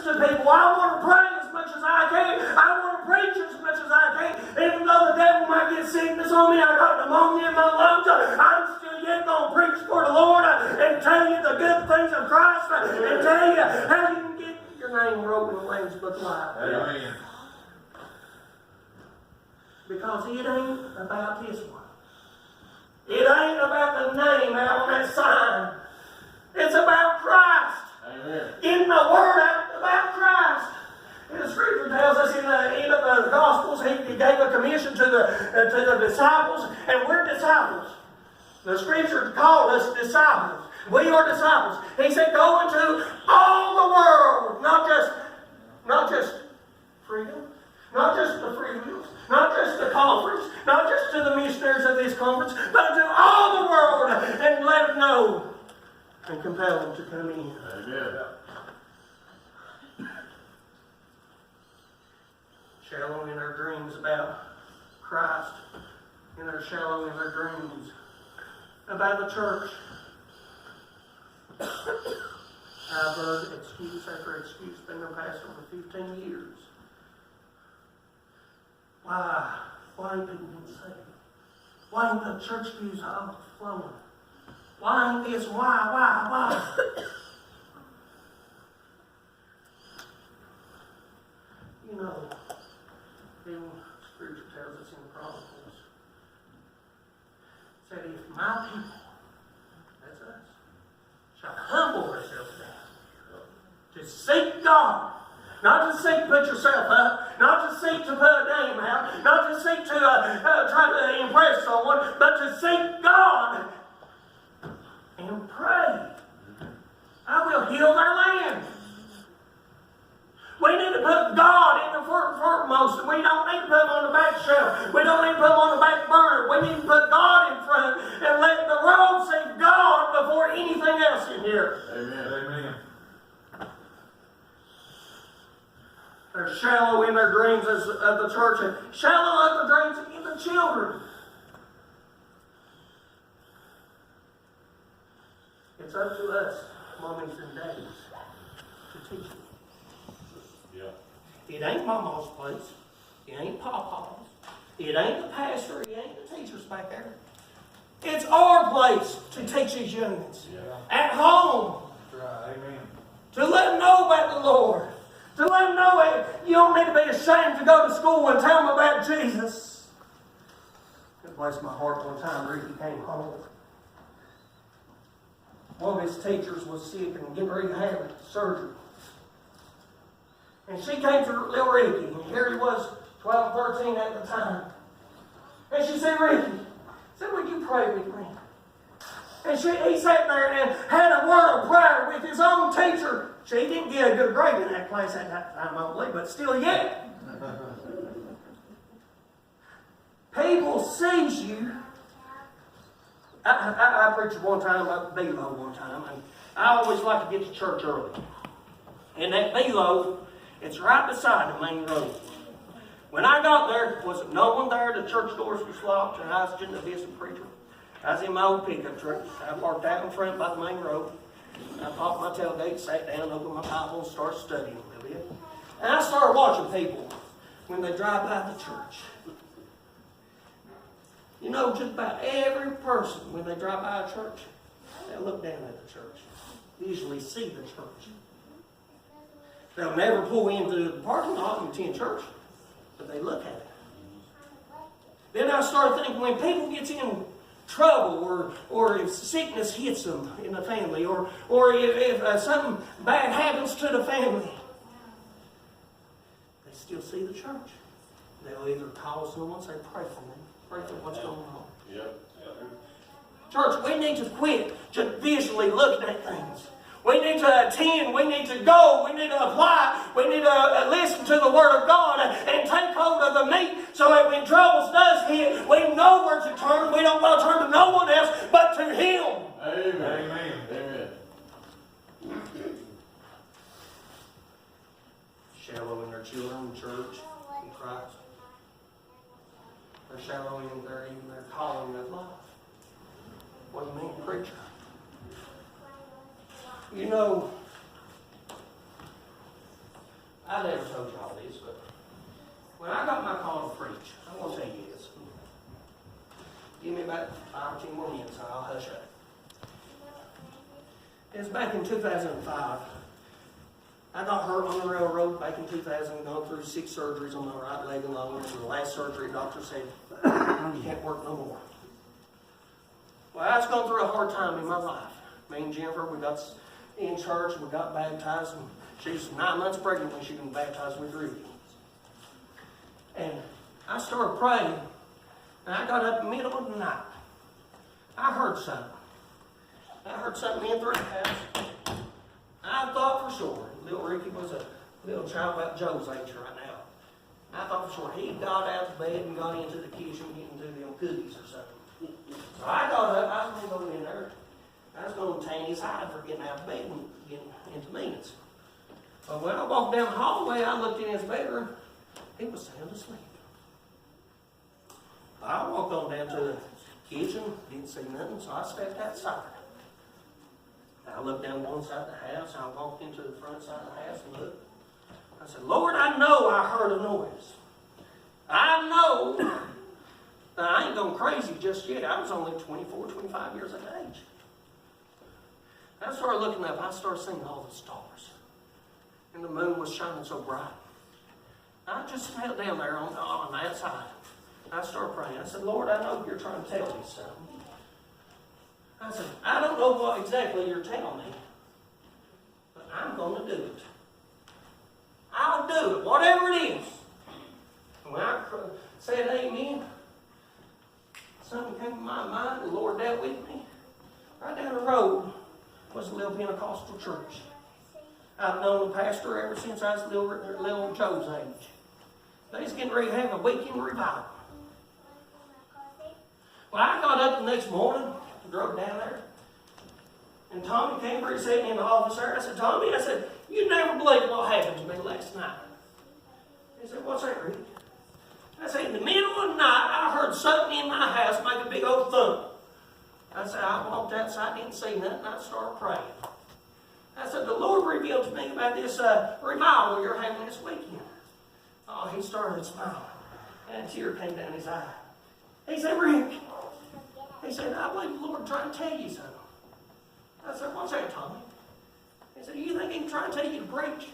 to people. I want to pray as much as I can. I want to preach as much as I can. Even though the devil might get sickness on me, I got pneumonia in my lungs, I'm still yet going to preach for the Lord and tell you the good things of Christ and tell you how you can get your name wrote in the Lamb's Book of Life. Amen. Because it ain't about this one. It ain't about the name out on that sign. It's about Christ. Amen. In the Word about Christ. And the Scripture tells us in the end of the Gospels, He gave a commission to the disciples, and we're disciples. The Scripture called us disciples. We are disciples. He said, go into all the world, not just freedom, not just the free wills, not just the conference, not just to the missionaries of this conference, but to all the world, and let them know and compel them to come in. Amen. Shallow in their dreams about Christ, and they're shallow in their dreams about the church. I've heard excuse after excuse been their pastor for 15 years. Why ain't people getting saved? Why ain't the church pews overflowing? Why ain't this? Why? You know, the Scripture tells us in the Chronicles, said, if my people, that's us, shall humble ourselves down to seek God, not to seek to put yourself up, not to seek to put a name out, not to seek to try to impress someone, but to seek God and pray, I will heal their land. We need to put God in the foremost. We don't need to put Him on the back shelf. We don't need to put Him on the back burner. We need to put God in front and let the world see God before anything else in here. Amen. Amen. They're shallow in their dreams of the church and shallow of the dreams in the children. It's up to us, mommies and daddies, to teach them. It ain't Mama's place. It ain't Papa's. It ain't the pastor. It ain't the teachers back there. It's our place to teach these youngins. At home. That's right. Amen. To let them know about the Lord. To let them know that you don't need to be ashamed to go to school and tell them about Jesus. It blessed my heart one time Ricky came home. One of his teachers was sick and getting ready to have surgery. And she came to little Ricky, and here he was, 12, 13 at the time. And she said, Ricky, would you pray with me? And he sat there and had a word of prayer with his own teacher. She didn't get a good grade in that class at that time, I don't believe, but still yet. People sees you. I preached one time at Belo one time, and I always like to get to church early. And that Belo, it's right beside the main road. When I got there, was no one there. The church doors were locked, and I was just a visiting preacher. I was in my old pickup truck. I parked out in front by the main road. I popped my tailgate, sat down, opened my Bible, and started studying a little bit. And I started watching people when they drive by the church. You know, just about every person, when they drive by a church, they look down at the church. Usually see the church. They'll never pull into the parking lot and attend church, but they look at it. Then I started thinking, when people get in trouble, or if sickness hits them in the family, or if something bad happens to the family, they still see the church. They'll either call someone and say, pray for me. Pray for what's going on. Yep. Church, we need to quit just visually looking at things. We need to attend. We need to go. We need to apply. We need to listen to the Word of God and take hold of the meat so that when troubles does hit, we know where to turn. We don't want to turn to no one else but to Him. Amen. Amen. Shallow in their children, church, and Christ. They're shallow in their calling of life. What do you mean, preacher? You know, I never told you all this, but when I got my call to preach, I want to tell you this. Give me about 5 or 10 more minutes and I'll hush up. It was back in 2005. I got hurt on the railroad back in 2000, gone through 6 surgeries on my right leg alone. And the last surgery, the doctor said, you can't work no more. Well, I was going through a hard time in my life. Me and Jennifer, we got in church, we got baptized, and she was 9 months pregnant when she was baptized with Ruby. And I started praying, and I got up in the middle of the night. I heard something. I heard something in through the house. I thought for sure, little Ricky was a little child about Joe's age right now. I thought for sure he got out of bed and got into the kitchen getting to them cookies or something. So I got up, I was going to go in there. I was going to tan his hide for getting out of bed and getting into meetings. But when I walked down the hallway, I looked in his bedroom. He was sound asleep. I walked on down to the kitchen, didn't see nothing, so I stepped outside. I looked down one side of the house, I walked into the front side of the house and looked. I said, Lord, I know I heard a noise. I know that I ain't going crazy just yet. I was only 24, 25 years of age. I started looking up, I started seeing all the stars. And the moon was shining so bright. I just knelt down there on that side. I started praying. I said, Lord, I know you're trying to tell me something. I said, I don't know what exactly you're telling me, but I'm going to do it. I'll do it, whatever it is. And when I said amen, something came to my mind. The Lord dealt with me. Right down the road was a little Pentecostal church. I've known the pastor ever since I was little Joe's age. They was getting ready to have a weekend revival. Well, I got up the next morning, drove down there, and Tommy came over and sat me in the office there. I said, Tommy, I said, you never believe what happened to me last night. He said, what's that, Rick? I said, in the middle of the night, I heard something in my house make a big old thump. I said, I walked outside, didn't see nothing, I started praying. I said, the Lord revealed to me about this revival you're having this weekend. Oh, he started smiling, and a tear came down his eye. He said, Rick, he said, I believe the Lord trying to tell you something. I said, what's that, Tommy? He said, you think he's trying to tell you to preach?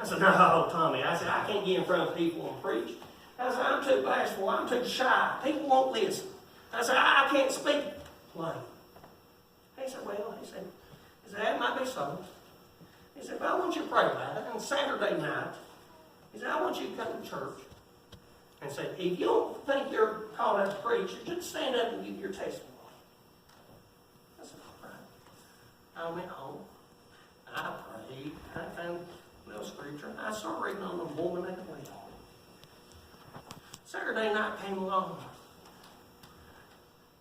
I said, no, Tommy. I said, I can't get in front of people and preach. I said, I'm too bashful. I'm too shy. People won't listen. I said, I can't speak plain. He said, well, he said, that might be so. He said, but I want you to pray about it. On Saturday night, he said, I want you to come to church. And said, if you don't think you're called out to preach, just stand up and give your testimony. I said, all right. I went home. I prayed. I found a little scripture. I started reading on the woman at the well. Saturday night came along.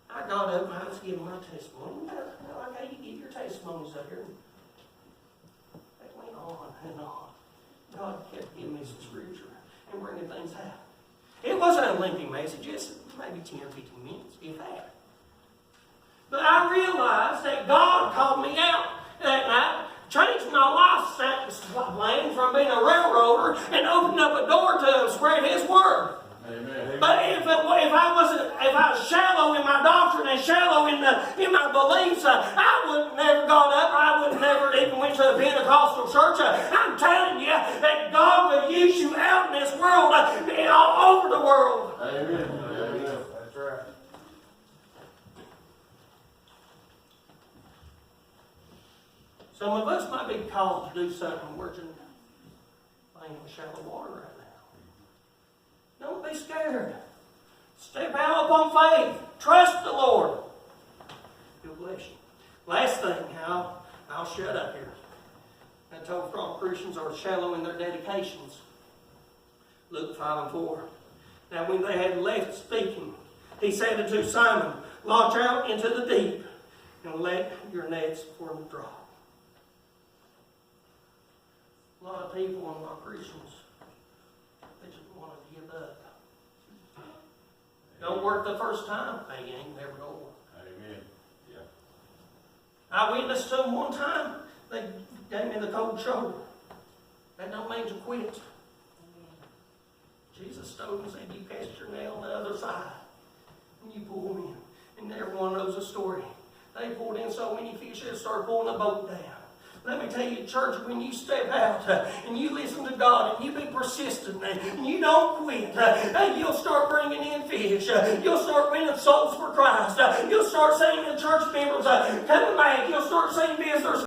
I got up and I was giving my testimony. Like how you give your testimonies up here. They went on and on. God kept giving me some scripture and bringing things out. It wasn't a lengthy message, just maybe 10 or 15 minutes, if that. But I realized that God called me out that night, changed my lifestyle plan from being a railroader and opened up a door to spread His word. Amen. But if I was shallow in my doctrine and shallow in my beliefs, I would never gone up. I would never even went to a Pentecostal church. I'm telling you that God will use you out in this world, all over the world. Amen. Amen. That's right. Some of us might be called to do something we're just playing in shallow water right now. Don't be scared. Step out upon faith. Trust the Lord. He'll bless you. Last thing, I'll shut up here. I told all Christians are shallow in their dedications. Luke 5:4. Now when they had left speaking, He said unto Simon, launch out into the deep and let your nets for the drop. A lot of people and a lot of Christians, they just want to give up. Don't work the first time, they ain't never gonna work. Amen. Yeah. I witnessed to them one time, they gave me the cold shoulder. That don't mean to quit. Jesus stood and said, you cast your net on the other side. And you pull them in. And everyone knows the story. They pulled in so many fish, they started pulling the boat down. Let me tell you, church, when you step out and you listen to God and you be persistent and you don't quit, you'll start bringing in fish. You'll start winning souls for Christ. You'll start seeing the church members coming back. You'll start seeing visitors